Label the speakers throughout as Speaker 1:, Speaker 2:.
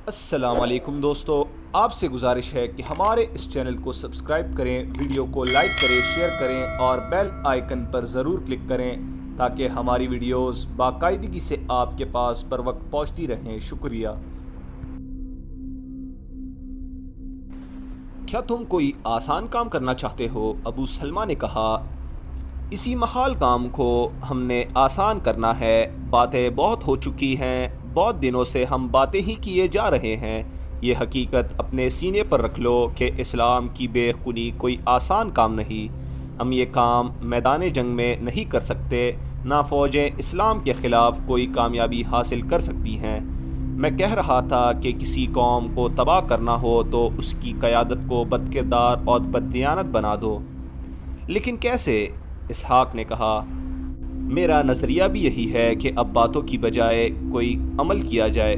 Speaker 1: السلام علیکم دوستو، آپ سے گزارش ہے کہ ہمارے اس چینل کو سبسکرائب کریں، ویڈیو کو لائک کریں، شیئر کریں اور بیل آئیکن پر ضرور کلک کریں تاکہ ہماری ویڈیوز باقاعدگی سے آپ کے پاس پر وقت پہنچتی رہیں۔ شکریہ۔ کیا تم کوئی آسان کام کرنا چاہتے ہو؟ ابو سلمہ نے کہا، اسی محال کام کو ہم نے آسان کرنا ہے۔ باتیں بہت ہو چکی ہیں، بہت دنوں سے ہم باتیں ہی کیے جا رہے ہیں۔ یہ حقیقت اپنے سینے پر رکھ لو کہ اسلام کی بے خونی کوئی آسان کام نہیں۔ ہم یہ کام میدان جنگ میں نہیں کر سکتے، نہ فوجیں اسلام کے خلاف کوئی کامیابی حاصل کر سکتی ہیں۔ میں کہہ رہا تھا کہ کسی قوم کو تباہ کرنا ہو تو اس کی قیادت کو بدکردار اور بددیانت بنا دو۔ لیکن کیسے؟ اسحاق نے کہا، میرا نظریہ بھی یہی ہے کہ اب باتوں کی بجائے کوئی عمل کیا جائے۔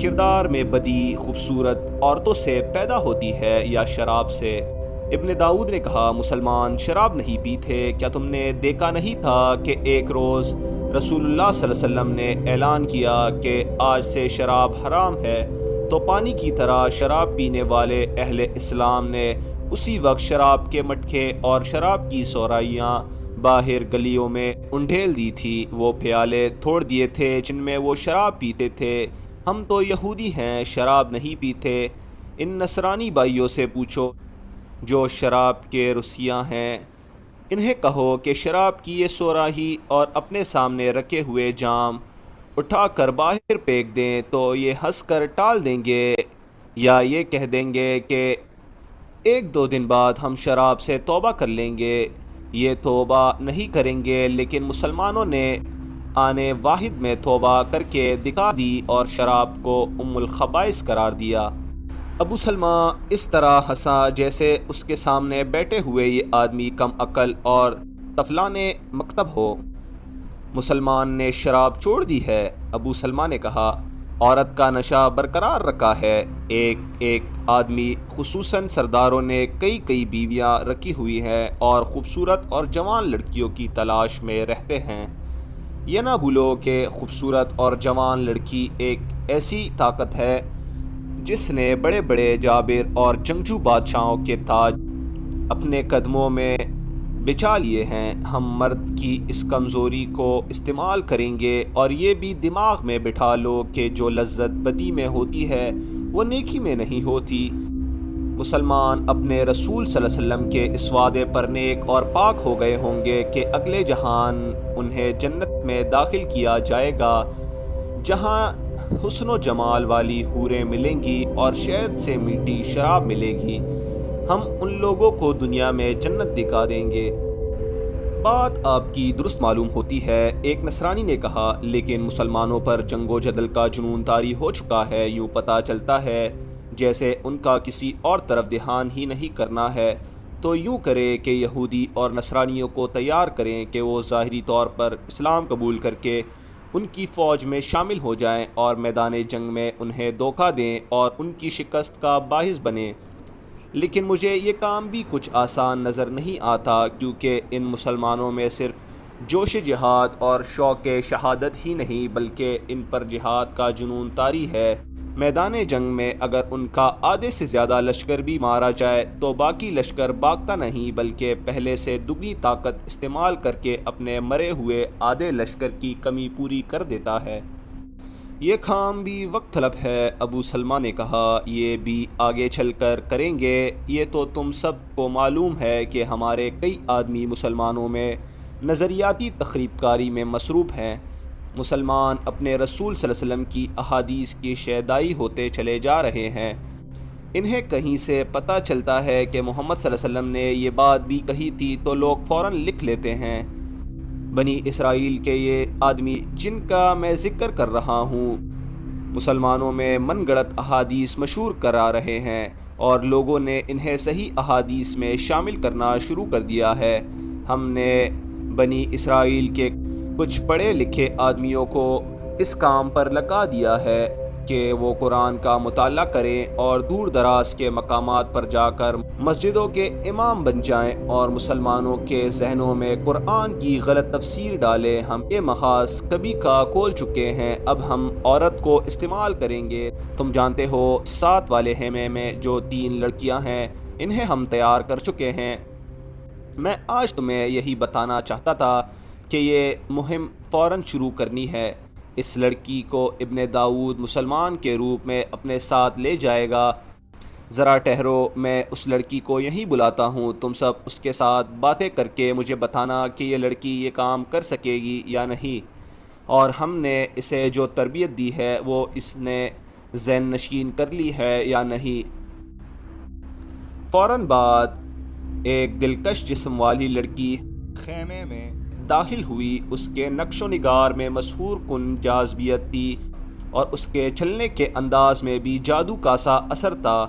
Speaker 1: کردار میں بدی خوبصورت عورتوں سے پیدا ہوتی ہے یا شراب سے؟ ابن داؤد نے کہا، مسلمان شراب نہیں پیتے۔ کیا تم نے دیکھا نہیں تھا کہ ایک روز رسول اللہ صلی اللہ علیہ وسلم نے اعلان کیا کہ آج سے شراب حرام ہے، تو پانی کی طرح شراب پینے والے اہل اسلام نے اسی وقت شراب کے مٹکے اور شراب کی سورائیاں باہر گلیوں میں انڈھیل دی تھی۔ وہ پیالے توڑ دیے تھے جن میں وہ شراب پیتے تھے۔ ہم تو یہودی ہیں، شراب نہیں پیتے۔ ان نصرانی بھائیوں سے پوچھو جو شراب کے رسیاں ہیں، انہیں کہو کہ شراب کی یہ سوراہی اور اپنے سامنے رکھے ہوئے جام اٹھا کر باہر پھینک دیں تو یہ ہنس کر ٹال دیں گے، یا یہ کہہ دیں گے کہ ایک دو دن بعد ہم شراب سے توبہ کر لیں گے۔ یہ توبہ نہیں کریں گے، لیکن مسلمانوں نے آنے واحد میں توبہ کر کے دکھا دی اور شراب کو ام الخبائث قرار دیا۔ ابو سلمہ اس طرح ہنسا جیسے اس کے سامنے بیٹھے ہوئے یہ آدمی کم عقل اور طفلان مکتب ہو۔ مسلمان نے شراب چھوڑ دی ہے؟ ابو سلمہ نے کہا، عورت کا نشہ برقرار رکھا ہے۔ ایک آدمی، خصوصاً سرداروں نے کئی بیویاں رکھی ہوئی ہیں اور خوبصورت اور جوان لڑکیوں کی تلاش میں رہتے ہیں۔ یہ نہ بھولو کہ خوبصورت اور جوان لڑکی ایک ایسی طاقت ہے جس نے بڑے بڑے جابر اور جنگجو بادشاہوں کے تاج اپنے قدموں میں بچھا لیے ہیں۔ ہم مرد کی اس کمزوری کو استعمال کریں گے، اور یہ بھی دماغ میں بٹھا لو کہ جو لذت بدی میں ہوتی ہے وہ نیکی میں نہیں ہوتی۔ مسلمان اپنے رسول صلی اللہ علیہ وسلم کے اس وعدے پر نیک اور پاک ہو گئے ہوں گے کہ اگلے جہان انہیں جنت میں داخل کیا جائے گا، جہاں حسن و جمال والی حوریں ملیں گی اور شہد سے میٹھی شراب ملے گی۔ ہم ان لوگوں کو دنیا میں جنت دکھا دیں گے۔ بات آپ کی درست معلوم ہوتی ہے، ایک نصرانی نے کہا، لیکن مسلمانوں پر جنگ و جدل کا جنون طاری ہو چکا ہے۔ یوں پتہ چلتا ہے جیسے ان کا کسی اور طرف دھیان ہی نہیں کرنا ہے۔ تو یوں کرے کہ یہودی اور نصرانیوں کو تیار کریں کہ وہ ظاہری طور پر اسلام قبول کر کے ان کی فوج میں شامل ہو جائیں اور میدان جنگ میں انہیں دھوکہ دیں اور ان کی شکست کا باعث بنیں۔ لیکن مجھے یہ کام بھی کچھ آسان نظر نہیں آتا، کیونکہ ان مسلمانوں میں صرف جوش جہاد اور شوق شہادت ہی نہیں بلکہ ان پر جہاد کا جنون طاری ہے۔ میدان جنگ میں اگر ان کا آدھے سے زیادہ لشکر بھی مارا جائے تو باقی لشکر بھاگتا نہیں بلکہ پہلے سے دگنی طاقت استعمال کر کے اپنے مرے ہوئے آدھے لشکر کی کمی پوری کر دیتا ہے۔ یہ کام بھی وقت طلب ہے، ابو سلمہ نے کہا، یہ بھی آگے چل کر کریں گے۔ یہ تو تم سب کو معلوم ہے کہ ہمارے کئی آدمی مسلمانوں میں نظریاتی تخریب کاری میں مصروف ہیں۔ مسلمان اپنے رسول صلی اللہ علیہ وسلم کی احادیث کی شیدائی ہوتے چلے جا رہے ہیں۔ انہیں کہیں سے پتہ چلتا ہے کہ محمد صلی اللہ علیہ وسلم نے یہ بات بھی کہی تھی تو لوگ فوراً لکھ لیتے ہیں۔ بنی اسرائیل کے یہ آدمی جن کا میں ذکر کر رہا ہوں، مسلمانوں میں من گڑت احادیث مشہور کرا رہے ہیں اور لوگوں نے انہیں صحیح احادیث میں شامل کرنا شروع کر دیا ہے۔ ہم نے بنی اسرائیل کے کچھ پڑھے لکھے آدمیوں کو اس کام پر لگا دیا ہے۔ کہ وہ قرآن کا مطالعہ کریں اور دور دراز کے مقامات پر جا کر مسجدوں کے امام بن جائیں اور مسلمانوں کے ذہنوں میں قرآن کی غلط تفسیر ڈالیں۔ ہم یہ محاذ کبھی کا کھول چکے ہیں، اب ہم عورت کو استعمال کریں گے۔ تم جانتے ہو 7 والے خیمے میں جو 3 لڑکیاں ہیں انہیں ہم تیار کر چکے ہیں۔ میں آج تمہیں یہی بتانا چاہتا تھا کہ یہ مہم فوراً شروع کرنی ہے۔ اس لڑکی کو ابن داؤد مسلمان کے روپ میں اپنے ساتھ لے جائے گا۔ ذرا ٹھہرو، میں اس لڑکی کو یہیں بلاتا ہوں، تم سب اس کے ساتھ باتیں کر کے مجھے بتانا کہ یہ لڑکی یہ کام کر سکے گی یا نہیں، اور ہم نے اسے جو تربیت دی ہے وہ اس نے ذہن نشین کر لی ہے یا نہیں۔ فوراً بعد ایک دلکش جسم والی لڑکی خیمے میں داخل ہوئی۔ اس کے نقش و نگار میں مسحور کن جاذبیت تھی اور اس کے چلنے کے انداز میں بھی جادو کا سا اثر تھا۔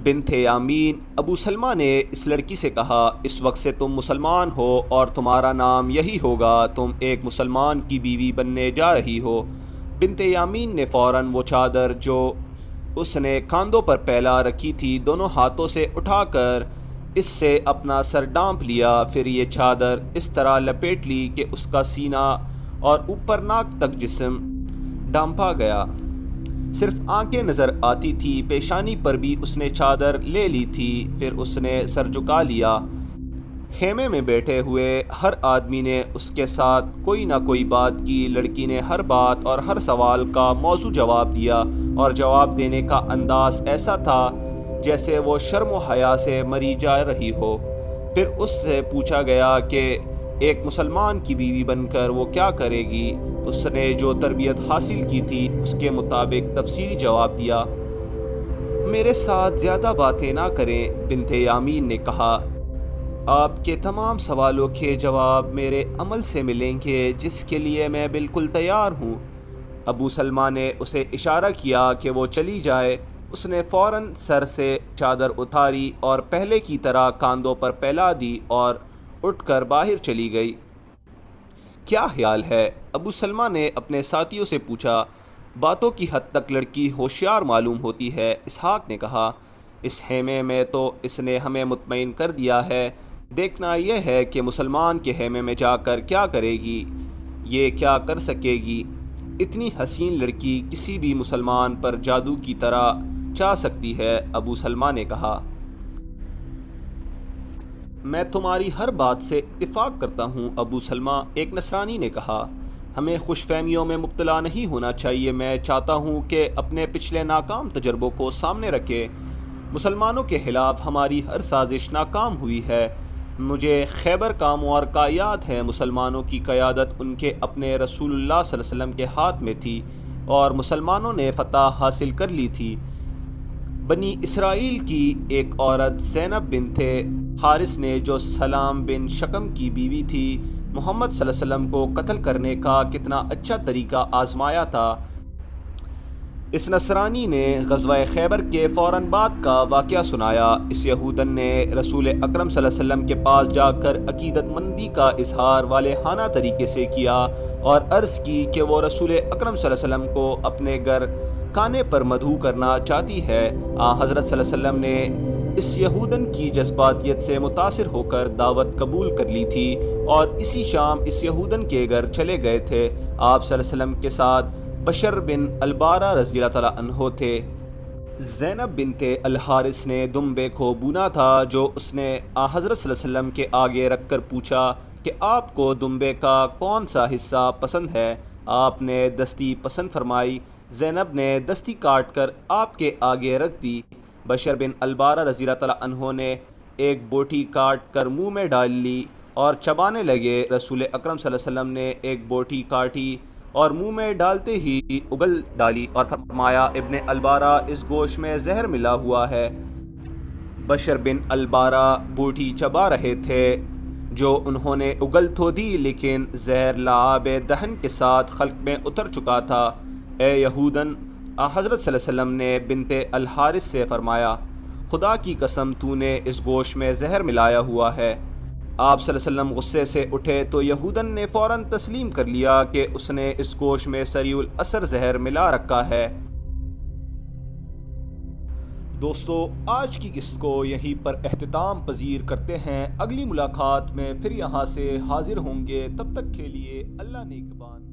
Speaker 1: بنت یامین، ابو سلمہ نے اس لڑکی سے کہا، اس وقت سے تم مسلمان ہو اور تمہارا نام یہی ہوگا، تم ایک مسلمان کی بیوی بننے جا رہی ہو۔ بنت یامین نے فوراً وہ چادر جو اس نے کاندھوں پر پھیلا رکھی تھی دونوں ہاتھوں سے اٹھا کر اس سے اپنا سر ڈانپ لیا، پھر یہ چادر اس طرح لپیٹ لی کہ اس کا سینہ اور اوپر ناک تک جسم ڈانپا گیا، صرف آنکھیں نظر آتی تھی۔ پیشانی پر بھی اس نے چادر لے لی تھی، پھر اس نے سر جھکا لیا۔ خیمے میں بیٹھے ہوئے ہر آدمی نے اس کے ساتھ کوئی نہ کوئی بات کی۔ لڑکی نے ہر بات اور ہر سوال کا موزوں جواب دیا، اور جواب دینے کا انداز ایسا تھا جیسے وہ شرم و حیا سے مری جا رہی ہو۔ پھر اس سے پوچھا گیا کہ ایک مسلمان کی بیوی بن کر وہ کیا کرے گی۔ اس نے جو تربیت حاصل کی تھی اس کے مطابق تفصیلی جواب دیا۔ میرے ساتھ زیادہ باتیں نہ کریں، بنت یامین نے کہا، آپ کے تمام سوالوں کے جواب میرے عمل سے ملیں گے جس کے لیے میں بالکل تیار ہوں۔ ابو سلمہ نے اسے اشارہ کیا کہ وہ چلی جائے۔ اس نے فوراً سر سے چادر اتاری اور پہلے کی طرح کاندھوں پر پھیلا دی اور اٹھ کر باہر چلی گئی۔ کیا خیال ہے؟ ابو سلمہ نے اپنے ساتھیوں سے پوچھا۔ باتوں کی حد تک لڑکی ہوشیار معلوم ہوتی ہے، اسحاق نے کہا۔ اس خیمے میں تو اس نے ہمیں مطمئن کر دیا ہے، دیکھنا یہ ہے کہ مسلمان کے خیمے میں جا کر کیا کرے گی، یہ کیا کر سکے گی۔ اتنی حسین لڑکی کسی بھی مسلمان پر جادو کی طرح چاہ سکتی ہے، ابو سلمہ نے کہا۔ میں تمہاری ہر بات سے اتفاق کرتا ہوں، ابو سلمہ، ایک نصرانی نے کہا۔ ہمیں خوش فہمیوں میں مبتلا نہیں ہونا چاہیے۔ میں چاہتا ہوں کہ اپنے پچھلے ناکام تجربوں کو سامنے رکھیں۔ مسلمانوں کے خلاف ہماری ہر سازش ناکام ہوئی ہے۔ مجھے خیبر کا معرکہ یاد ہے۔ مسلمانوں کی قیادت ان کے اپنے رسول اللہ صلی اللہ علیہ وسلم کے ہاتھ میں تھی اور مسلمانوں نے فتح حاصل کر لی تھی۔ بنی اسرائیل کی ایک عورت زینب بنت حارث نے، جو سلام بن شکم کی بیوی تھی، محمد صلی اللہ علیہ وسلم کو قتل کرنے کا کتنا اچھا طریقہ آزمایا تھا۔ اس نصرانی نے غزوہ خیبر کے فوراً بعد کا واقعہ سنایا۔ اس یہودن نے رسول اکرم صلی اللہ علیہ وسلم کے پاس جا کر عقیدت مندی کا اظہار والہانہ طریقے سے کیا اور عرض کی کہ وہ رسول اکرم صلی اللہ علیہ وسلم کو اپنے گھر کانے پر مدعو کرنا چاہتی ہے۔ حضرت صلی اللہ علیہ وسلم نے اس یہودن کی جذباتیت سے متاثر ہو کر دعوت قبول کر لی تھی اور اسی شام اس یہودن کے گھر چلے گئے تھے۔ آپ صلی اللہ علیہ وسلم کے ساتھ بشر بن البارہ رضی اللہ تعالیٰ عنہ تھے۔ زینب بنت الحارث نے دمبے کو بونا تھا جو اس نے حضرت صلی اللہ علیہ وسلم کے آگے رکھ کر پوچھا کہ آپ کو دمبے کا کون سا حصہ پسند ہے؟ آپ نے دستی پسند فرمائی۔ زینب نے دستی کاٹ کر آپ کے آگے رکھ دی۔ بشر بن البارہ رضی اللہ تعالیٰ عنہ نے ایک بوٹی کاٹ کر منہ میں ڈال لی اور چبانے لگے۔ رسول اکرم صلی اللہ علیہ وسلم نے ایک بوٹی کاٹی اور منہ میں ڈالتے ہی اگل ڈالی اور فرمایا، ابن البارہ، اس گوشت میں زہر ملا ہوا ہے۔ بشر بن البارہ بوٹی چبا رہے تھے جو انہوں نے اگل تو دی، لیکن زہر لعاب دہن کے ساتھ خلق میں اتر چکا تھا۔ اے یہودن، حضرت صلی اللہ علیہ وسلم نے بنت الحارث سے فرمایا، خدا کی قسم تو نے اس گوشت میں زہر ملایا ہوا ہے۔ آپ صلی اللہ علیہ وسلم غصے سے اٹھے تو یہودن نے فوراً تسلیم کر لیا کہ اس نے اس گوشت میں سریع الاثر زہر ملا رکھا ہے۔ دوستو آج کی قسط کو یہیں پر اختتام پذیر کرتے ہیں، اگلی ملاقات میں پھر یہاں سے حاضر ہوں گے، تب تک کے لیے اللہ نگہبان۔